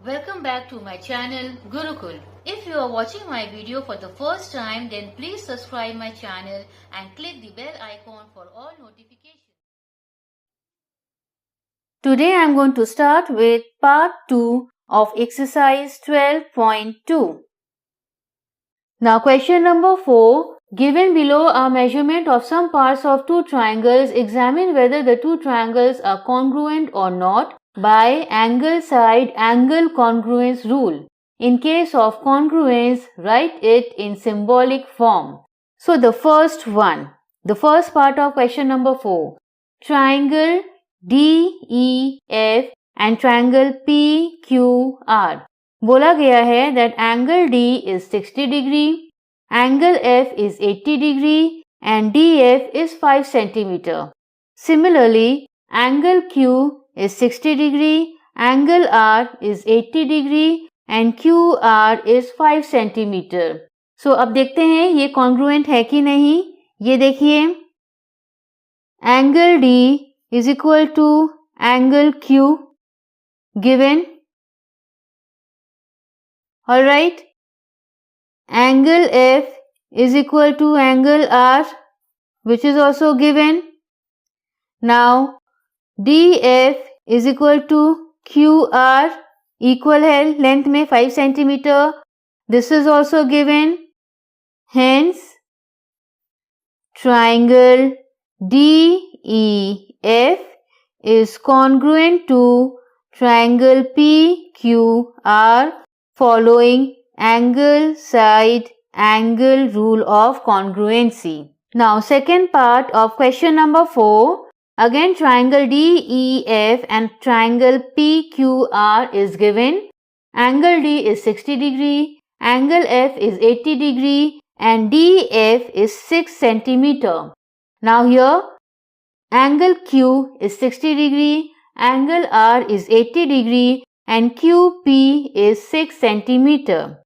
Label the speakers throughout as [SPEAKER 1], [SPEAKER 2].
[SPEAKER 1] Welcome back to my channel Gurukul. If you are watching my video for the first time, then please subscribe my channel and click the bell icon for all notifications. Today I am going to start with part 2 of exercise 12.2. Now question number 4. Given below are measurement of some parts of two triangles. Examine whether the two triangles are congruent or not by angle side angle congruence rule. In case of congruence, write it in symbolic form. So the first part of question number 4. Triangle DEF and triangle PQR. बोला गया है that angle D is 60 degree, angle F is 80 degree and DF is 5 centimeter. Similarly, angle Q is 60 degree, angle R is 80 degree and QR is 5 centimeter. So अब देखते हैं ये congruent है कि नहीं. ये देखिए, angle D is equal to angle Q given. Alright, angle F is equal to angle R which is also given. Now DF is equal to QR, equal है length में 5 centimeter. This is also given. Hence, triangle DEF is congruent to triangle PQR following angle side angle rule of congruency. Now, second part of question number 4. Again, triangle DEF and triangle PQR is given. Angle D is 60 degree, angle F is 80 degree and DF is 6 centimeter. Now here, angle Q is 60 degree, angle R is 80 degree and QP is 6 centimeter.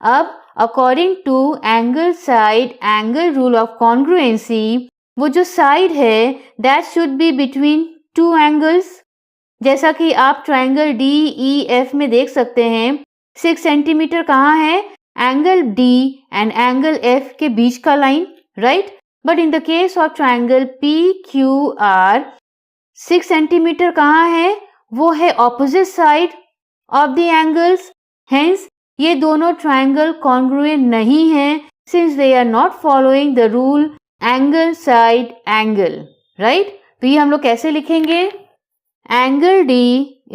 [SPEAKER 1] अब according to angle side angle rule of congruency, वो जो side है that should be between two angles. जैसा कि आप triangle DEF में देख सकते हैं, 6 सेंटीमीटर कहाँ है? Angle D and angle F के बीच का line, right? But in the case of triangle PQR 6 centimetre कहाँ है? वो है opposite side of the angles. Hence ये दोनों ट्राइंगल कॉन्ग्रुएंट नहीं हैं since they are not following the rule angle side angle, right? तो ये हम लोग कैसे लिखेंगे? Angle D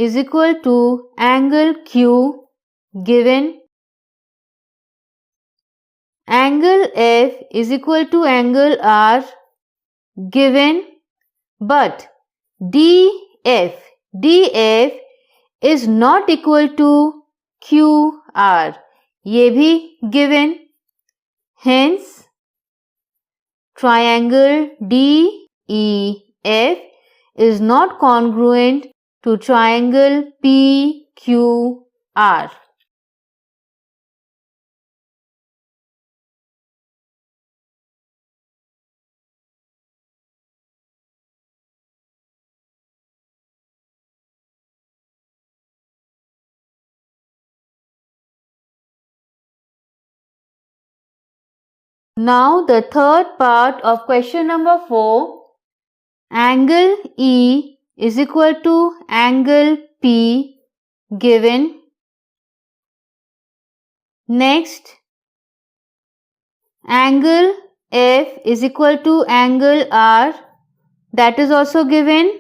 [SPEAKER 1] is equal to angle Q given, angle F is equal to angle R given, but DF is not equal to QR, ये भी given. Hence triangle DEF is not congruent to triangle PQR. Now the third part of question number 4. Angle E is equal to angle P given. Next, angle F is equal to angle R, that is also given.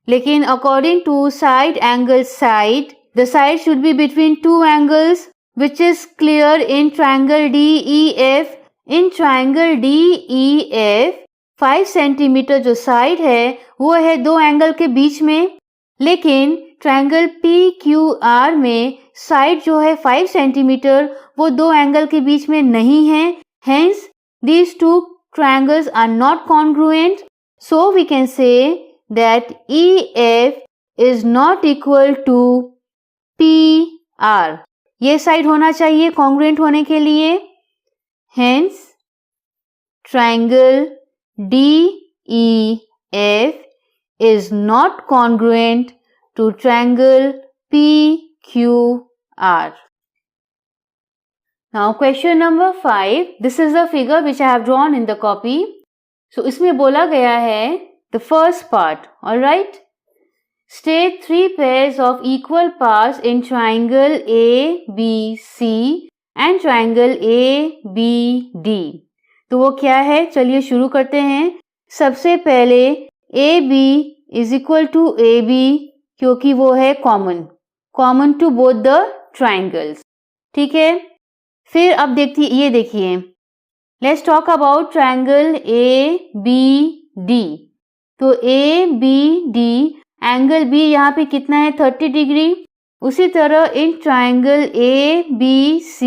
[SPEAKER 1] लेकिन according to side angle side, the side should be between two angles which is clear in triangle DEF. In triangle DEF 5 centimetre जो side है वो है दो angle के बीच में, लेकिन triangle PQR में साइड जो है 5 सेंटीमीटर वो दो एंगल के बीच में नहीं है. Hence these two triangles are not congruent, so we can say that EF is not equal to PR. ये साइड होना चाहिए congruent होने के लिए. Hence, triangle DEF is not congruent to triangle PQR. R. Now question number 5. This is the figure which I have drawn in the copy. So इसमें बोला गया है the first part. Alright. State 3 pairs of equal parts in triangle ABC and triangle ABD. तो वो क्या है? चलिए शुरू करते हैं. सबसे पहले AB is equal to AB क्योंकि वो है common to both the triangles. ठीक है. फिर अब ये देखिए. Let's talk about triangle ABD. तो ABD एंगल B यहाँ पे कितना है? 30 डिग्री. उसी तरह in triangle ABC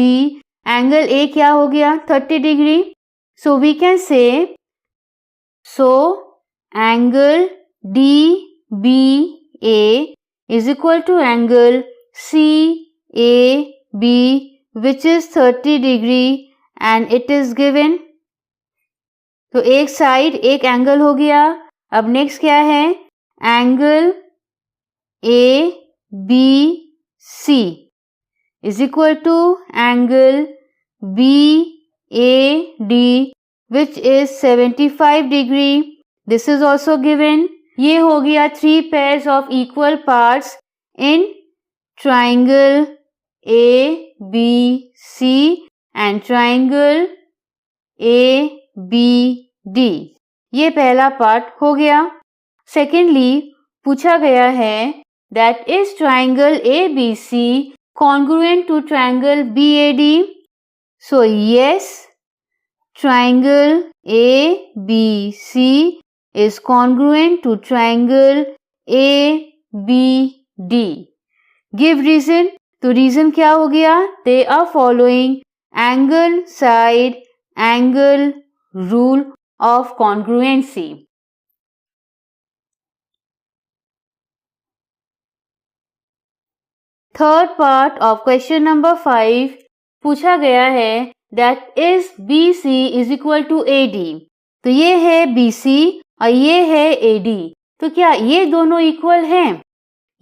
[SPEAKER 1] angle A क्या हो गया? 30 degree. So we can say angle DBA is equal to angle CAB which is 30 degree and it is given. तो एक साइड एक एंगल हो गया. अब नेक्स्ट क्या है? Angle ABC is equal to angle BAD which is 75 degree. This is also given. ये हो गया 3 pairs of equal parts in triangle ABC and triangle ABD. ये पहला पार्ट हो गया. सेकेंडली पूछा गया है that is triangle ABC congruent to triangle BAD. So yes, triangle ABC is congruent to triangle ABD. Give reason. तो reason क्या हो गया? They are following angle side angle rule of congruency. Third part of question number 5 पूछा गया है that is BC is equal to AD. तो ये है BC और ये है AD. तो क्या ये दोनों इक्वल हैं?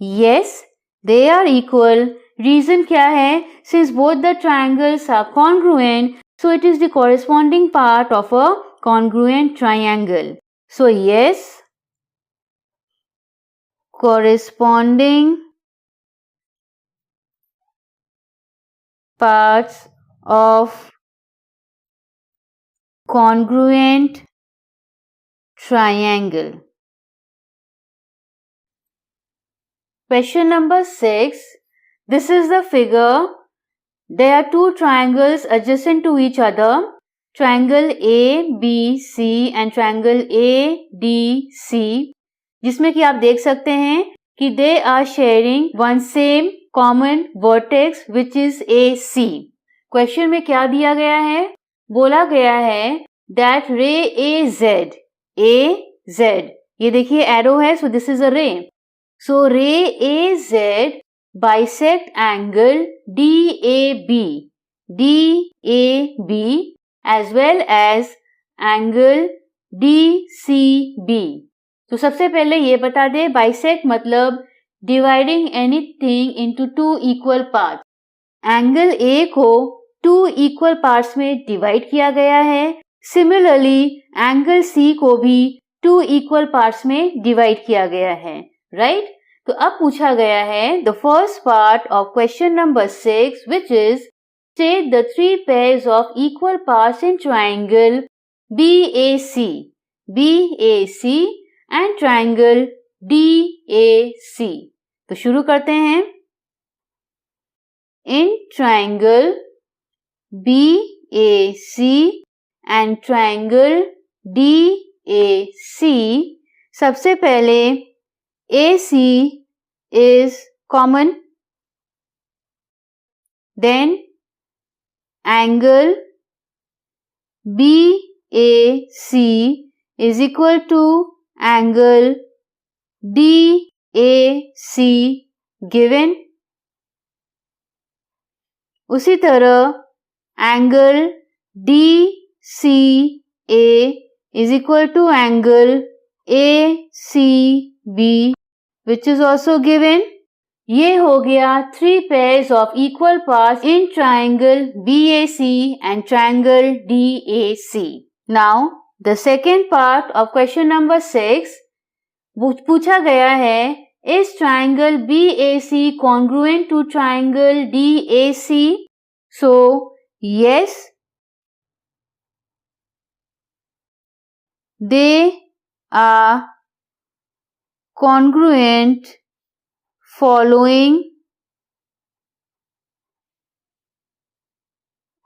[SPEAKER 1] Yes, they are equal. Reason क्या है? Since both the triangles are congruent, so it is the corresponding part of a congruent triangle. So yes, corresponding parts of congruent triangle. Question number 6. This is the figure. There are two triangles adjacent to each other. Triangle ABC and triangle ADC. जिसमें कि आप देख सकते हैं कि they are sharing one same common vertex which is AC. Question में क्या दिया गया है? बोला गया है that ray AZ, ये देखिए एरो है, so this is a ray. So ray AZ bisect angle DAB as well as angle DCB. तो सबसे पहले ये बता दे bisect मतलब dividing anything into two equal parts. Angle A को 2 equal parts में डिवाइड किया गया है. सिमिलरली एंगल C को भी 2 equal parts में डिवाइड किया गया है. राइट? तो अब पूछा गया है the first part of question number 6 which is state the 3 pairs of equal parts in triangle BAC and triangle DAC. तो शुरू करते हैं. In triangle BAC and triangle DAC सबसे पहले AC is common, then angle BAC is equal to angle DAC given. उसी तरह angle DCA is equal to angle ACB which is also given. ये हो गया 3 pairs of equal parts in triangle BAC and triangle DAC. Now, the second part of question number 6 पूछा गया है, is triangle BAC congruent to triangle DAC? So, yes, they are congruent following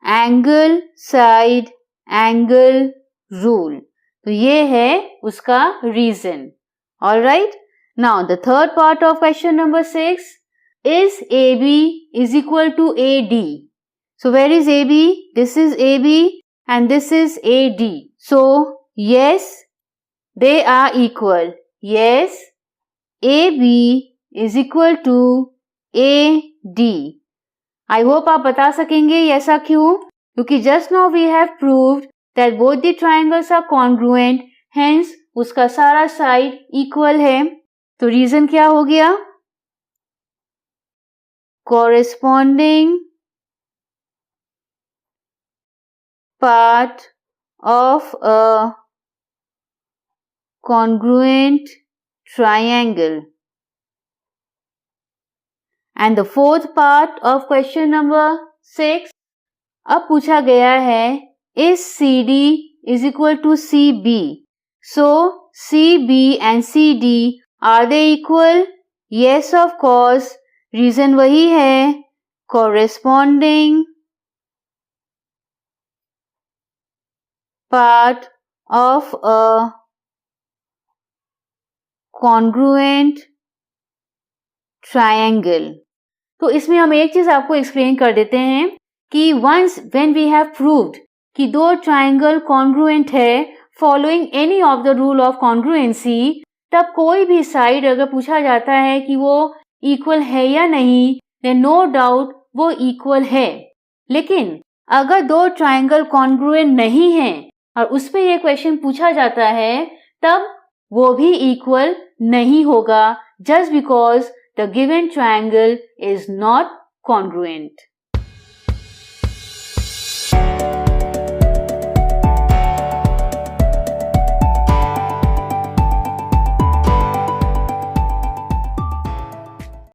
[SPEAKER 1] angle side angle rule. तो ये है उसका reason. Alright. Now the third part of question number 6 is AB is equal to AD. So where is AB? This is AB and this is AD. So yes, they are equal. Yes, AB is equal to AD. I hope आप बता सकेंगे ऐसा क्यों? क्योंकि just now we have proved that both the triangles are congruent, hence उसका सारा side equal है. तो reason क्या हो गया? Corresponding part of a congruent triangle. And the fourth part of question number 6, अब पूछा गया है, is CD is equal to CB? So, CB and CD, are they equal? Yes, of course. Reason वही है, corresponding part of a congruent triangle. तो इसमें हम एक चीज आपको एक्सप्लेन कर देते हैं कि once when we have proved कि दो ट्राइंगल कॉन्ग्रुएंट है following any of the rule of congruency, तब कोई भी साइड अगर पूछा जाता है कि वो इक्वल है या नहीं, देन नो डाउट वो इक्वल है. लेकिन अगर दो ट्राइंगल कॉन्ग्रुएंट नहीं है और उस पे ये क्वेश्चन पूछा जाता है, तब वो भी इक्वल नहीं होगा, just because the given triangle is not congruent.